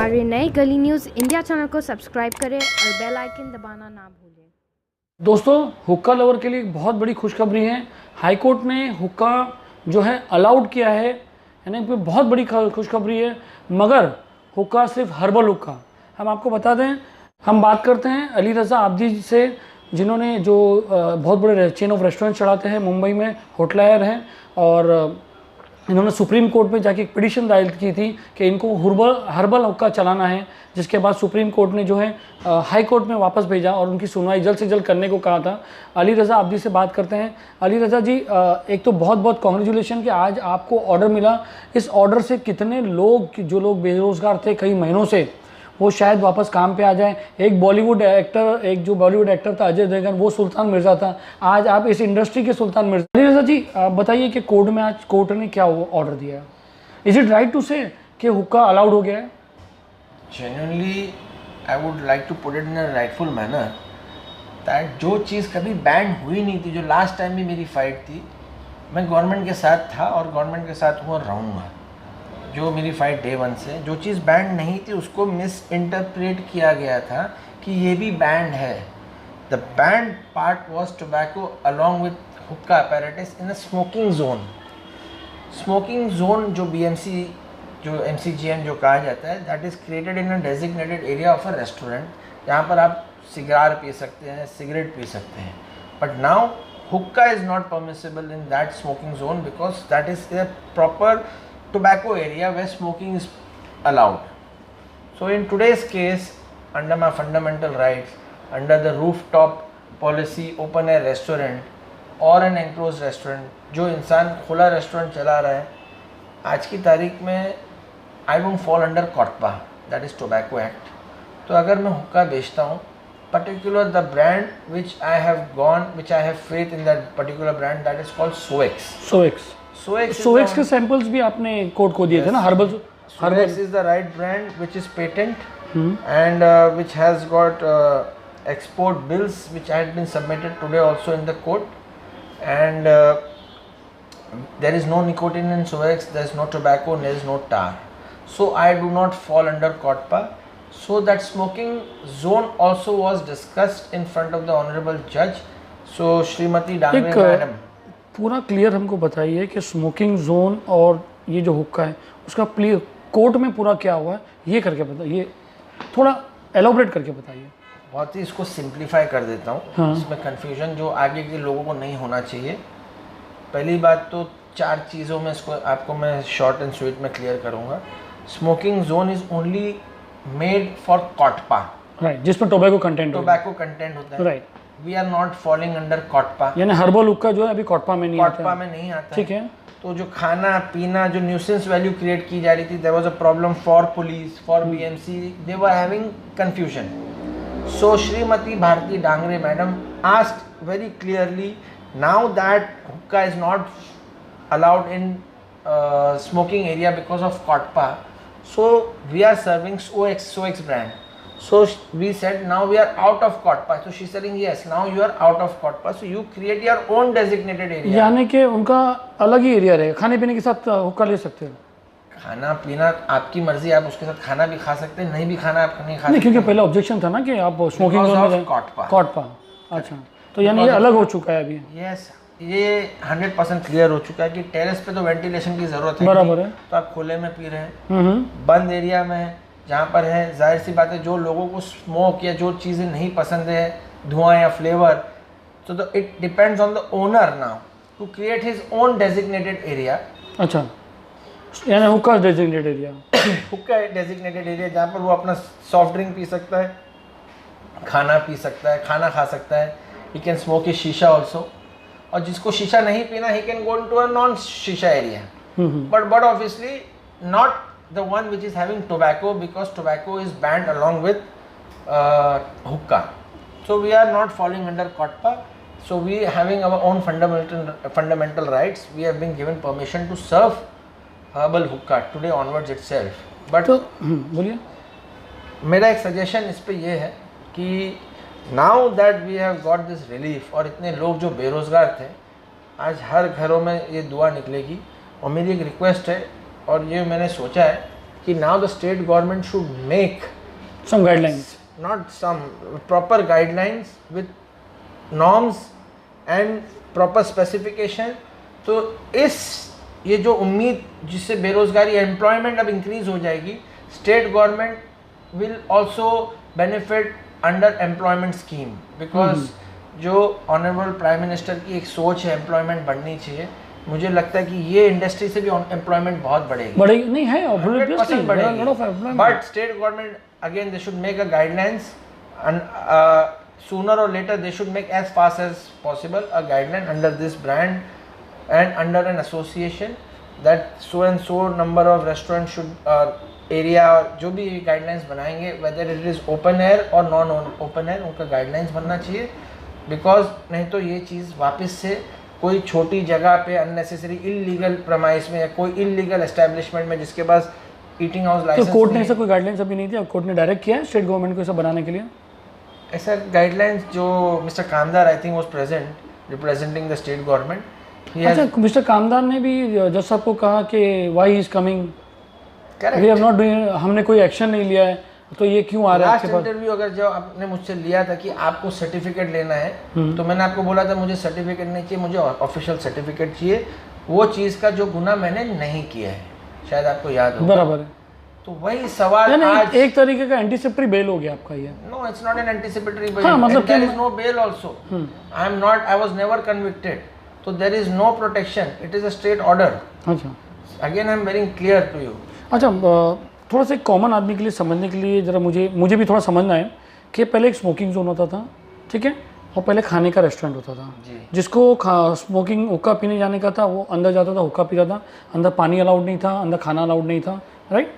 हमारे नए गली न्यूज़ इंडिया चैनल को सब्सक्राइब करें और बेल आइकन दबाना ना भूलें। दोस्तों, हुक्का लवर के लिए एक बहुत बड़ी खुशखबरी है। हाई कोर्ट ने हुक्का जो है अलाउड किया है, यानी कोई बहुत बड़ी खुशखबरी है। मगर हुक्का सिर्फ हर्बल हुक्का। हम आपको बता दें, हम बात करते हैं अली रज़ा आब्दी से, जिन्होंने जो बहुत बड़े चेन ऑफ रेस्टोरेंट चलाते हैं मुंबई में, होटलायर हैं, और इन्होंने सुप्रीम कोर्ट में जाके एक पिटीशन दायर की थी कि इनको हर्बल हुक्का चलाना है, जिसके बाद सुप्रीम कोर्ट ने जो है हाई कोर्ट में वापस भेजा और उनकी सुनवाई जल्द से जल्द करने को कहा था। अली रज़ा आब्दी से बात करते हैं। अली रज़ा जी, एक तो बहुत बहुत कॉन्ग्रेचुलेशन कि आज आपको ऑर्डर मिला। इस ऑर्डर से कितने लोग, जो लोग बेरोज़गार थे कई महीनों से, वो शायद वापस काम पे आ जाए। एक बॉलीवुड एक्टर था अजय देवगन, वो सुल्तान मिर्ज़ा था, आज आप इस इंडस्ट्री के सुल्तान मिर्ज़ा। अली रज़ा जी, आप बताइए कि कोर्ट ने क्या ऑर्डर दिया है? इज़ इट राइट टू से कि हुक्का अलाउड हो गया है? Genuinely I would like to put it in a rightful manner that जो चीज़ कभी बैन हुई नहीं थी, जो लास्ट टाइम भी मेरी फाइट थी, मैं गवर्नमेंट के साथ था और गवर्नमेंट के साथ हूँ और रहूँगा। जो मेरी फाइट डे वन से, जो चीज़ बैंड नहीं थी उसको मिस इंटरप्रेट किया गया था कि ये भी बैंड है। The band part was tobacco along with हुक्का apparatus इन अ स्मोकिंग जोन। स्मोकिंग जोन जो BMC, जो MCGM जो कहा जाता है, that is created in a designated area of a restaurant, जहाँ पर आप सिगार पी सकते हैं, सिगरेट पी सकते हैं। बट नाउ हुक्का is not permissible in that smoking zone because that is a proper tobacco area where smoking is allowed. So in today's case, under my fundamental rights, under the rooftop policy, open air restaurant or an enclosed restaurant, जो इंसान खुला restaurant चला रहा है, आज की तारीख में I don't fall under COTPA, that is Tobacco Act. तो अगर मैं हुक्का बेचता हूँ, particular the brand which I have faith in that particular brand, that is called SOEX. SOEX के सैंपल्स भी आपने कोर्ट को दिए थे ना? SOEX is the right brand which is patent and which has got export bills which had been submitted today also in the court, and there is no nicotine in SOEX, there is no tobacco, there is no tar. So I do not fall under COTPA. So that smoking zone also was discussed in front of the honorable judge. So Srimati Dangre madam, पूरा clear हमको बताइए कि smoking zone और ये जो हुक्का है उसका कोर्ट में पूरा क्या हुआ है, ये करके बताइए, थोड़ा एलोबरेट करके बताइए। बहुत ही इसको सिंप्लीफाई कर देता हूँ। हाँ। इसमें कन्फ्यूजन जो आगे के लोगों को नहीं होना चाहिए। पहली बात तो 4 चीज़ों में इसको आपको मैं शॉर्ट एंड स्वीट में क्लियर करूँगा। Smoking zone is only made for COTPA, right, जिसमें टोबैको कंटेंट होता है, right. We are not falling under COTPA, यानी हर्बल हुक्का जो है अभी COTPA में नहीं आता। ठीक है। तो जो खाना पीना, जो न्यूसेंस वैल्यू क्रिएट की जा रही थी, there was a problem for police, for BMC, they were having confusion. So Shrimati Bharati Dangre madam asked very clearly, now that hookah is not allowed in smoking area because of COTPA, so we are serving SOEX brand. So we said now we are out of COTPA. So she's saying yes, now you are out of COTPA, so you create your own designated area. यानी कि उनका अलग ही area रहेगा, खाने पीने के साथ हुक्का ले सकते हैं। खाना पीना आपकी मर्जी, आप उसके साथ खाना भी खा सकते हैं, नहीं भी खाना आप नहीं खा सकते। क्योंकि पहले ऑब्जेक्शन था ना कि आप स्मोकिंग जोन में COTPA। अच्छा, तो यानी ये अलग हो चुका है अभी। यस, ये 100% क्लियर हो चुका है कि टेरेस पे तो वेंटिलेशन की जरूरत है, बराबर है, तो आप खुले में पी रहे हैं। बंद एरिया में जहाँ पर है, जाहिर सी बात है, जो लोगों को स्मोक या जो चीज़ें नहीं पसंद है, धुआं या फ्लेवर, तो it depends on the owner now to create his own designated area. अच्छा, यानी hookah designated area hookah designated area जहाँ पर वो अपना सॉफ्ट ड्रिंक पी सकता है, खाना पी सकता है, खाना खा सकता है। ही कैन स्मोक ए शीशा ऑल्सो, और जिसको शीशा नहीं पीना, he can go into a non sheesha area, but obviously not the one which is having tobacco, because tobacco is banned along with hookah. So we are not falling under COTPA. So we having our own fundamental rights. We have been given permission to serve herbal hookah today onwards itself. But तो बोलिए, मेरा एक suggestion इस पे ये है कि now that we have got this relief, और इतने लोग जो बेरोज़गार थे, आज हर घरों में ये दुआ निकलेगी। और मेरी एक रिक्वेस्ट है, और ये मैंने सोचा है कि now the state government should make some guidelines, not some proper guidelines with norms and proper specification. तो इस ये जो उम्मीद जिससे बेरोजगारी एम्प्लॉयमेंट अब इंक्रीज हो जाएगी, state government will also benefit under employment scheme, because जो ऑनरेबल प्राइम मिनिस्टर की एक सोच है एम्प्लॉयमेंट बढ़नी चाहिए, मुझे लगता है कि ये इंडस्ट्री से भी एम्प्लॉयमेंट बहुत बढ़ेगी नहीं है, 100% बढ़ेगी. But state government again they should make a guidelines and sooner or later they should make as fast as possible a guideline under this brand and under an association that so and so number of restaurants should area, जो भी guidelines बनाएंगे whether it is open air or non open air, उनका guidelines बनना चाहिए. because नहीं तो ये चीज़ वापस से कोई छोटी जगह पे unnecessary illegal premise में या कोई illegal establishment में जिसके पास ईटिंग हाउस लाइसेंस, तो कोर्ट ने ऐसा कोई गाइडलाइंस अभी नहीं दिया, कोर्ट ने डायरेक्ट किया है स्टेट गवर्नमेंट को ऐसा बनाने के लिए? ऐसा गाइडलाइंस जो mister Kamdar I think was present representing the state government. अच्छा, मिस्टर कामदार ने भी जज साहब को कहा कि why is coming, we have not doing, हमने कोई एक्शन नहीं लिया है, तो ये क्यों आ रहा है आपके पास? इंटरव्यू अगर जो आपने मुझसे लिया था कि आपको सर्टिफिकेट लेना है, तो मैंने आपको बोला था मुझे सर्टिफिकेट नहीं चाहिए, मुझे ऑफिशियल सर्टिफिकेट चाहिए, वो चीज़ का जो गुनाह मैंने नहीं किया है, शायद आपको याद हो. बराबर है. तो वही सवाल आज एक तरीके का एंटीसिपेटरी बेल हो गया आपका ये. No, it's not an anticipatory bail. हाँ, मतलब there is no bail also. I am not, I was never convicted, तो there is no protection, it is a state order. अच्छा, again I am very clear to you. अच्छा, थोड़ा सा common आदमी के लिए समझने के लिए ज़रा मुझे भी थोड़ा समझना है कि पहले एक स्मोकिंग जोन होता था, ठीक है, और पहले खाने का रेस्टोरेंट होता था. जिसको स्मोकिंग हुक्का पीने जाने का था वो अंदर जाता था, हुक्का पीता था, अंदर पानी अलाउड नहीं था, अंदर खाना अलाउड नहीं था, राइट.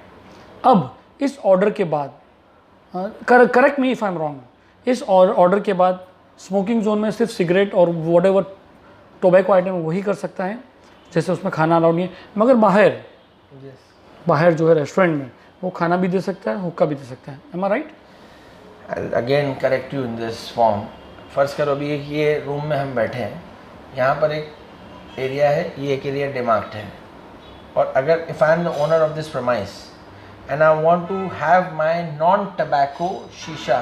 अब इस ऑर्डर के बाद, correct me if I am wrong, इस ऑर्डर के बाद स्मोकिंग जोन में सिर्फ सिगरेट और वॉट एवर टोबैको आइटम वही कर सकता है, जैसे उसमें खाना अलाउड नहीं है, मगर बाहर जो है रेस्टोरेंट में वो खाना भी दे सकता है, हुक्का भी दे सकता है. Am I right? Again correct you in this form. First करो अभी एक ये रूम में हम बैठे हैं, यहाँ पर एक एरिया है, ये एक एरिया डिमार्क्ड है, और अगर if I am the owner of this premise and I want to have my non-tobacco shisha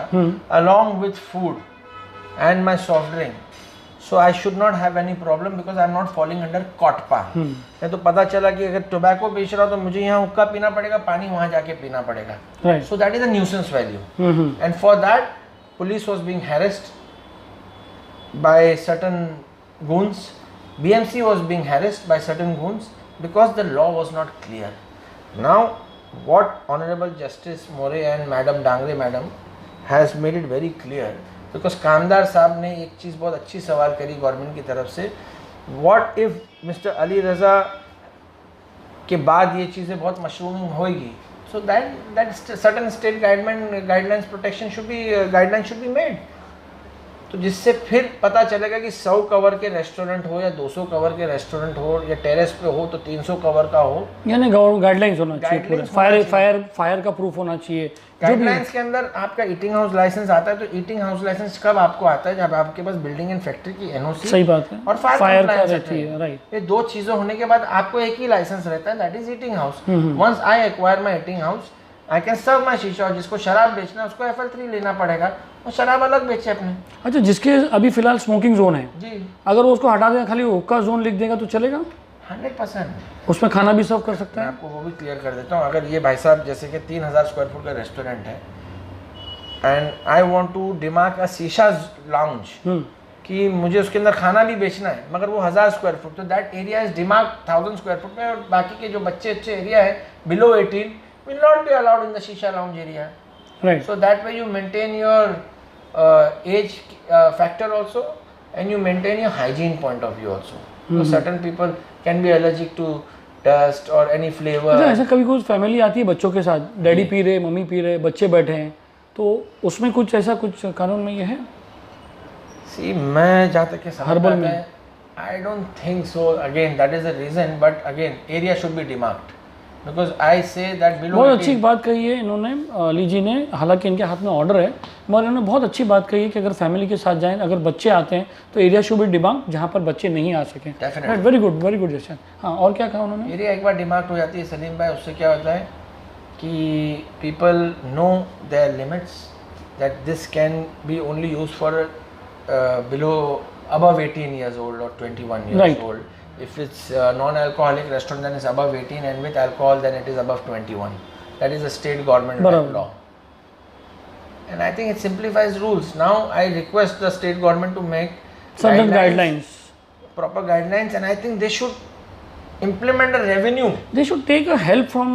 along with food and my soft drink, so I should not have any problem because I am not falling under COTPA. नहीं तो पता चला कि अगर tobacco बेच रहा तो मुझे यहाँ हुक्का पीना पड़ेगा, पानी वहाँ जाके पीना पड़ेगा. So that is a nuisance value. And for that police was being harassed by certain goons. BMC was being harassed by certain goons because the law was not clear. Now what Honorable Justice More and Madam Dangre Madam has made it very clear, because कामदार साहब ने एक चीज़ बहुत अच्छी सवाल करी government की तरफ से, what if Mr. Ali Raza के बाद ये चीज़ें बहुत मशरूमिंग होगी, so that certain state guidelines protection should be made. तो जिससे फिर पता चलेगा कि 100 कवर के रेस्टोरेंट हो या 200 कवर के रेस्टोरेंट हो या टेरेस पे हो तो 300 कवर का हो, यानी गाइडलाइंस होना चाहिए, फायर का प्रूफ होना चाहिए. गाइडलाइंस के अंदर आपका ईटिंग हाउस लाइसेंस आता है, तो ईटिंग हाउस लाइसेंस कब आपको आता है? जब आपके पास बिल्डिंग एंड फैक्ट्री की एनओसी, सही बात है, और फायर का रहती है, राइट. ये दो चीज़ें होने के बाद आपको एक ही लाइसेंस रहता है, that is eating house. Once I acquire my eating house, I can serve my sheesha, और जिसको शराब बेचना है उसको FL3 लेना पड़ेगा, वो शराब अलग बेचे अपने. अच्छा, जिसके अभी फिलहाल स्मोकिंग जोन है जी, अगर वो उसको हटा देगा, खाली हुक्का जोन लिख देगा तो चलेगा? 100%. उसमें खाना भी सर्व कर सकता मैं है. आपको वो भी क्लियर कर देता हूँ. अगर ये भाई साहब जैसे कि 3000 स्क्वायर फुट का रेस्टोरेंट है एंड आई वांट टू डिमार्क अ शीशा लाउंज, कि मुझे उसके अंदर खाना भी बेचना है, मगर वो 1000 स्क्वायर फुट, तो that area is demark 1000 square foot में, और बाकी के जो बच्चे अच्छे एरिया है below 18 will not be allowed in the shisha lounge area. Right. So that way you maintain your age factor also, and you maintain your hygiene point of view also. So certain people can be allergic to dust or any flavor. अच्छा, ऐसा कभी कुछ family आती है बच्चों के साथ, daddy P रहे, मम्मी पी रहे, बच्चे बैठे हैं, तो उसमें कुछ ऐसा कुछ कानून में ये है? See, मैं जहाँ तक के हर्बल में, I don't think so. Again, that is the reason, but again, area should be demarked. Because I say that below. बहुत अच्छी बात कही है इन्होंने, अली जी ने, हालांकि इनके हाथ में ऑर्डर है, मगर इन्होंने बहुत अच्छी बात कही है कि अगर फैमिली के साथ जाएं, अगर बच्चे आते हैं तो एरिया शुड बी डिमार्क्ड जहाँ पर बच्चे नहीं आ सकें. वेरी गुड जैसे. हाँ, और क्या कहा उन्होंने? एरिया एक बार डिमार्क्ड हो जाती है सलीम भाई, उससे क्या होता है कि people know their limits, that this can be only used for below above 18 years old or 21 years Right. old. If it's non-alcoholic restaurant, then it's above 18, and with alcohol, then it is above 21. That is a state government Barabar. law. And I think it simplifies rules. Now I request the state government to make certain guidelines. proper guidelines, and I think they should implement a revenue. They should take a help from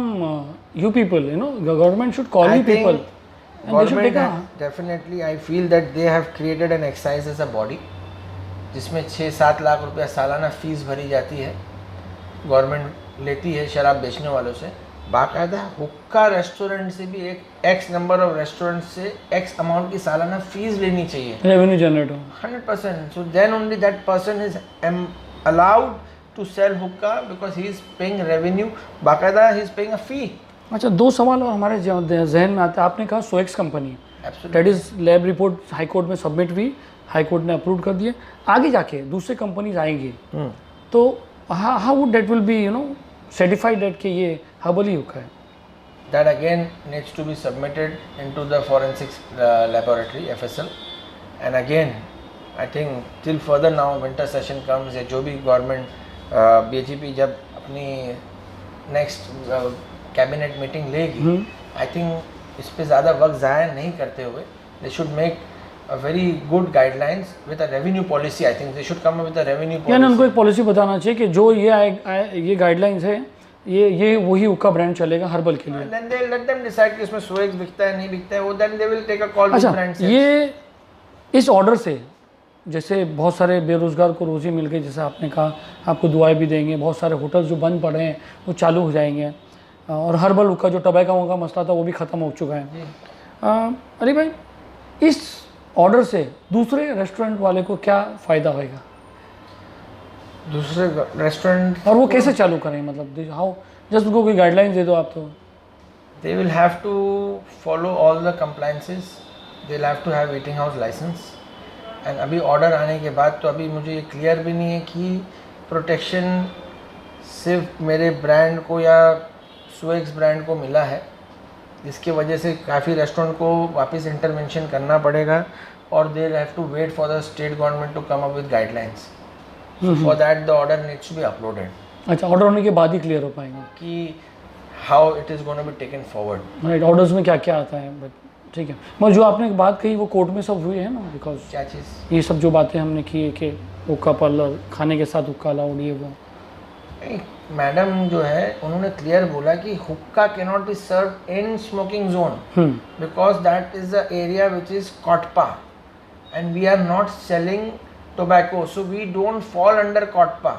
you people, you know, the government should call I you people. think And they should government take a, definitely, I feel that they have created an excise as a body, जिसमें 6-7 लाख रुपया सालाना fees भरी जाती है, government लेती है शराब बेचने वालों से। बाकायदा हुक्का रेस्टोरेंट से भी एक एक्स नंबर ऑफ रेस्टोरेंट से एक्स अमाउंट की सालाना फीस लेनी चाहिए, revenue generator. 100%. So then only that person is allowed to sell hookah because he is paying revenue. बाकायदा he is paying a fee. अच्छा, दो सवाल और हमारे जहन में आता है। आपने कहा Soex company, Absolutely. That is lab report high court में सबमिट हुई, हाई कोर्ट ने अप्रूव कर दिए, आगे जाके दूसरे कंपनीज आएंगी तो how would that will be, you know, certified that कि ये हर्बल ही हुक्का है? That again needs to be submitted into the forensics laboratory FSL, and again I think till further now winter session comes, या जो भी government BJP जब अपनी next cabinet meeting लेगी, आई थिंक इस पे ज़्यादा वक्त ज़ाया नहीं करते हुए they should make a very good guidelines with a revenue policy. I think they should come up with a revenue policy. यानी उनको एक पॉलिसी बताना चाहिए कि जो ये गाइडलाइंस है, ये वही हुक्का ब्रांड चलेगा हर्बल के लिए। And then they let them decide कि इसमें सोएक्स बिकता है नहीं बिकता है, वो then they will take a call with अच्छा, brand sales. ये इस ऑर्डर से जैसे बहुत सारे बेरोज़गार को रोज़ी मिल गई, जैसे आपने कहा आपको दुआएं भी देंगे, बहुत सारे होटल्स जो बंद पड़े हैं वो चालू हो जाएंगे, और हर्बल हुक्का जो टबैको का मसला था वो भी ख़त्म हो चुका है। अली भाई, इस ऑर्डर से दूसरे रेस्टोरेंट वाले को क्या फ़ायदा होएगा? दूसरे रेस्टोरेंट और वो कैसे चालू करें, मतलब हाउ, जस्ट उनको कोई गाइडलाइंस दे दो आप तो। they will have to follow all the compliances, they'll have to have eating house license, and अभी ऑर्डर आने के बाद तो अभी मुझे ये क्लियर भी नहीं है कि प्रोटेक्शन सिर्फ मेरे ब्रांड को या सोएक्स ब्रांड को मिला है, जिसके वजह से काफ़ी रेस्टोरेंट को वापस इंटरवेंशन करना पड़ेगा, और they have to wait for the state government to come up with guidelines. For that the order needs to be uploaded. अच्छा, ऑर्डर होने के बाद ही क्लियर हो पाएंगे कि how it is gonna be taken forward. Right, orders में क्या क्या आता है, बट ठीक है। मगर जो आपने बात कही वो कोर्ट में सब हुई है ना, बिकॉज क्या चीज़? ये सब जो बातें हमने की है कि हुक्का पार्लर खाने के साथ हुक्का अलाउड, ये वो। मैडम जो है उन्होंने क्लियर बोला कि hookah can not be serve in smoking zone because that is the area which is COTPA, and we are not selling tobacco, so we don't fall under COTPA.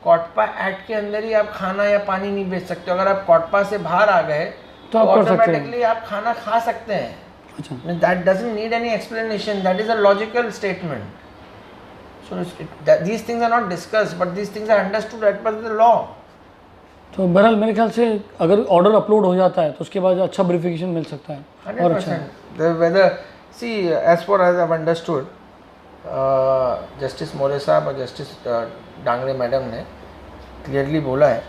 COTPA act के अंदर ही आप खाना या पानी नहीं बेच सकते। अगर आप कॉटपा से बाहर आ गए तो आप कर सकते हैं। ऑटोमेटिकली आप खाना खा सकते हैं। अच्छा, that doesn't need any explanation, that is a logical statement. So these things are not discussed, but these things are understood as per the law. तो बहरहाल मेरे ख्याल से अगर ऑर्डर अपलोड हो जाता है तो उसके बाद अच्छा वेरिफिकेशन मिल सकता है। 100%. Whether, see, as far as I've understood, justice More साहब और जस्टिस डांगरे मैडम ने क्लियरली बोला है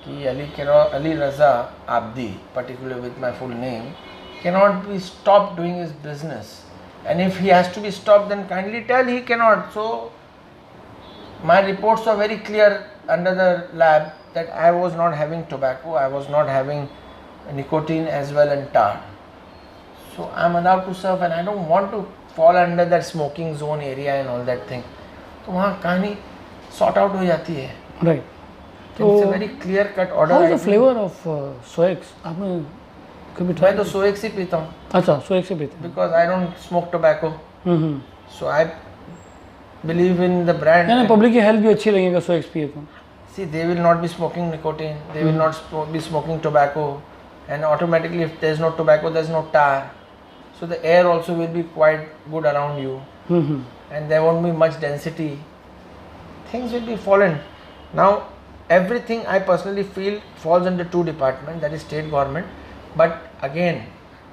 कि Ali Raza Abdi, particularly with my full name, cannot be stopped doing his business. And if he has to be stopped, then kindly tell he cannot. So my reports are very clear under the lab that I was not having tobacco, I was not having nicotine as well and tar. So I'm allowed to serve, and I don't want to fall under that smoking zone area and all that thing. तो वहाँ कहानी sort out हो जाती है. Right, तो it's a very clear cut order. How is the flavour of Soex? आपने कभी try? मैं तो सोएक्स ही पीता हूँ. अच्छा, सोएक्स से पीते हैं। Because I don't smoke tobacco. So I believe in the brand. यानी पब्लिक की हेल्थ भी अच्छी लगेगा सोएक्स पिए तो। See, they will not be smoking nicotine, they will not be smoking tobacco, and automatically if there is no tobacco, there is no tar. So the air also will be quite good around you, and there won't be much density. Things will be fallen. Now, everything I personally feel falls under two departments, that is state government, but again,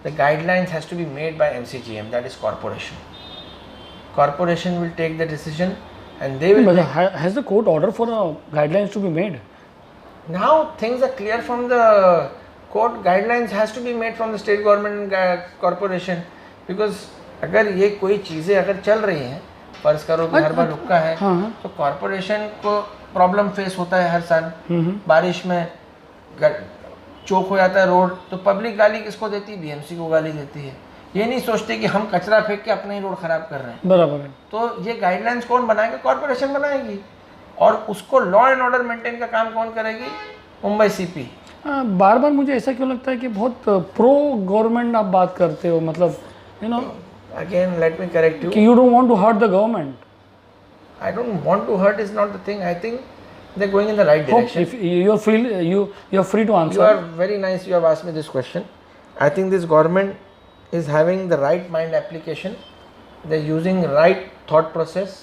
the guidelines has to be made by MCGM, that is corporation. Corporation will take the decision, and they will. But has the court order for guidelines to be made? Now things are clear from the court guidelines has to be made from the state government corporation, because अगर ये कोई चीज़ें अगर चल रही हैं, फर्ज करो कि हर्बल हुक्का है, तो कॉरपोरेशन को प्रॉब्लम फेस होता है हर साल। बारिश में चौक हो जाता है रोड, तो पब्लिक गाली किसको देती है? बीएमसी को गाली देती है। ये नहीं सोचते कि हम कचरा फेंक के अपने ही रोड खराब कर रहे हैं। बराबर है। तो ये गाइडलाइंस कौन बनाएगा? कॉरपोरेशन बनाएगी। और उसको लॉ एंड ऑर्डर मेंटेन का काम कौन करेगी? मुंबई सीपी। बार बार मुझे ऐसा क्यों लगता है कि बहुत प्रो गवर्नमेंट आप बात करते हो, मतलब you know, again let me correct you, कि you don't want to hurt the government. I don't want to hurt is not the thing. I think they're going in the right direction. If you're free to answer. You are very nice. You have asked me this question. I think this government is having the right mind application. They're using right thought process,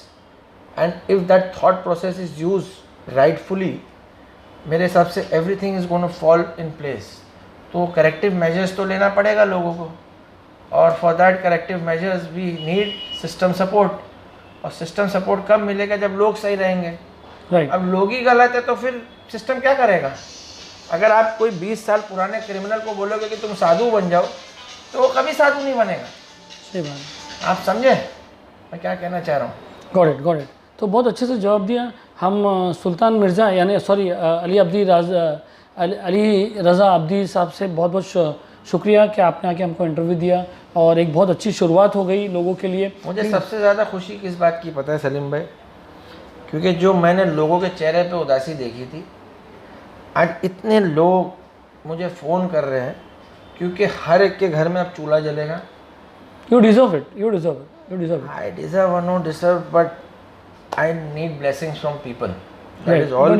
and if that thought process is used rightfully, मेरे हिसाब से everything is going to fall in place. तो corrective measures तो लेना पड़ेगा लोगों को, और for that corrective measures we need system support. और सिस्टम सपोर्ट कब मिलेगा? जब लोग सही रहेंगे। राइट। अब लोग ही गलत है तो फिर सिस्टम क्या करेगा? अगर आप कोई 20 साल पुराने क्रिमिनल को बोलोगे कि तुम साधु बन जाओ, तो वो कभी साधु नहीं बनेगा। सही बात। आप समझे मैं क्या कहना चाह रहा हूँ? Got it. तो बहुत अच्छे से जवाब दिया। हम सुल्तान मिर्ज़ा यानी सॉरी अली रज़ा अब्दी साहब से बहुत बहुत शुक्रिया कि आपने आके हमको इंटरव्यू दिया, और एक बहुत अच्छी शुरुआत हो गई लोगों के लिए। मुझे सबसे ज़्यादा खुशी किस बात की पता है सलीम भाई? क्योंकि जो मैंने लोगों के चेहरे पे उदासी देखी थी, आज इतने लोग मुझे फ़ोन कर रहे हैं, क्योंकि हर एक के घर में अब चूल्हा जलेगा। You deserve it. You deserve it. You deserve it. I deserve or no deserve, but I need blessings from people. That is all.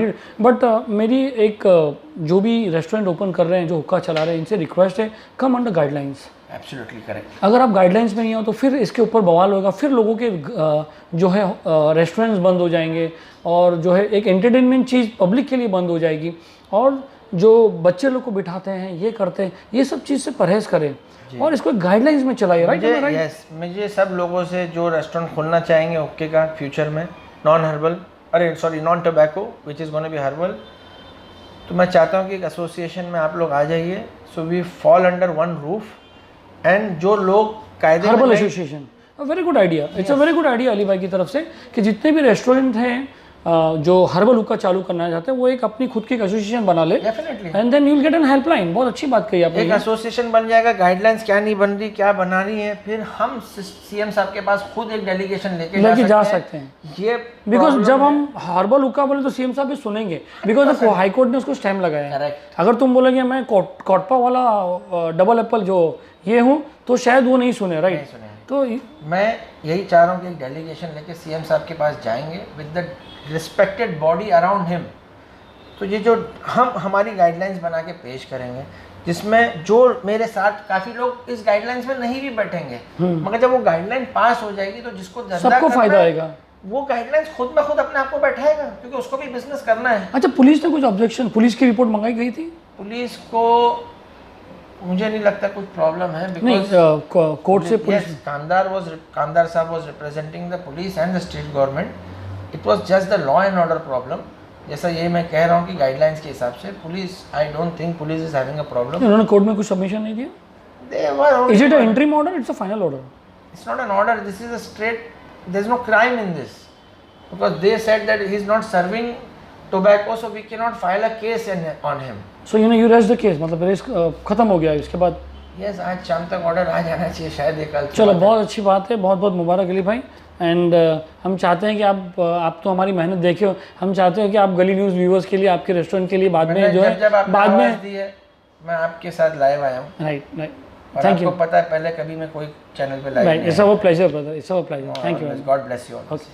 But मेरी एक जो भी रेस्टोरेंट ओपन कर रहे हैं, जो हुक्का चला रहे हैं, इनसे रिक्वेस्ट है, come under guidelines. Absolutely correct. अगर आप गाइडलाइंस में नहीं हो तो फिर इसके ऊपर बवाल होगा, फिर लोगों के जो है रेस्टोरेंट्स बंद हो जाएंगे, और जो है एक एंटरटेनमेंट चीज़ पब्लिक के लिए बंद हो जाएगी, और जो बच्चे लोग को बिठाते हैं, ये करते हैं, ये सब चीज़ से परहेज़ करें और इसको गाइडलाइंस में चलाइए। राइट। यस, मुझे सब लोगों से जो रेस्टोरेंट खोलना चाहेंगे हुक्के का फ्यूचर में, non herbal, non tobacco which is gonna B herbal, तो मैं चाहता हूँ कि एक एसोसिएशन में आप लोग आ जाइए, so we fall under one roof, and जो लोग कायदे herbal association, very good idea. It's a very good idea Ali भाई की तरफ से कि जितने भी रेस्टोरेंट हैं जो हर्बल हुक्का चालू करना चाहते हैं, वो एक अपनी खुद की एक एसोसिएशन बना ले, definitely, and then you will get an helpline. बहुत अच्छी बात कही आपने। एक एसोसिएशन बन जाएगा, गाइडलाइंस क्या नहीं बन रही, क्या बना रही है, फिर हम सीएम साहब के पास खुद एक डेलीगेशन लेके जा सकते हैं। ये बिकॉज जब हम हर्बल हुक्का बोले तो सीएम साहब भी सुनेंगे, बिकॉज हाई कोर्ट ने उसको स्टैम्प लगाया है। अगर तुम बोलेंगे मैं कोटपा वाला डबल एप्पल जो ये हूँ, तो शायद वो नहीं सुने। राइट। तो मैं यही चाह रहा हूँ कि एक डेलीगेशन लेके सीएम साहब के पास जाएंगे with the respected body around him, तो ये जो हम हमारी गाइडलाइंस बना के पेश करेंगे, जिसमें जो मेरे साथ काफ़ी लोग इस गाइडलाइंस में नहीं भी बैठेंगे, मगर जब वो गाइडलाइन पास हो जाएगी तो जिसको सबको फायदा आएगा, वो गाइडलाइंस खुद ब खुद अपने आप को बैठाएगा, क्योंकि उसको भी बिजनेस करना है। अच्छा, पुलिस ने कुछ ऑब्जेक्शन, पुलिस की रिपोर्ट मंगाई गई थी? पुलिस को मुझे नहीं लगता कुछ प्रॉब्लम है, बिकॉज कोर्ट से पुलिस, कांदार साहब was representing the police and the state government, it was just the law and order problem. जैसा ये मैं कह रहा हूँ कि गाइडलाइंस के हिसाब से police, I don't think police is having a problem. उन्होंने कोर्ट में कुछ सबमिशन नहीं दिया? They were only, is it a interim order? It's a final order? It's not an order, this is a straight, there is no crime in this, because they said that he is not serving tobacco, so we cannot file a case on him. So you raised the case, मतलब race खत्म हो गया इसके बाद? Yes, आज शाम तक order आ जाना चाहिए, शायद ये कल। चलो, बहुत अच्छी बात है, बहुत बहुत मुबारक अली भाई। एंड हम चाहते हैं कि आप तो हमारी मेहनत देखे हो, हम चाहते हो कि आप गली न्यूज़ व्यूअर्स के लिए, आपके रेस्टोरेंट के लिए बाद में जो है बाद में मैं आपके साथ लाइव आया हूँ। राइट। Thank you. आपको पता है पहले कभी मैं कोई चैनल पे लाइव नहीं। It's our pleasure brother, it's our pleasure. Thank you. God bless you. Okay.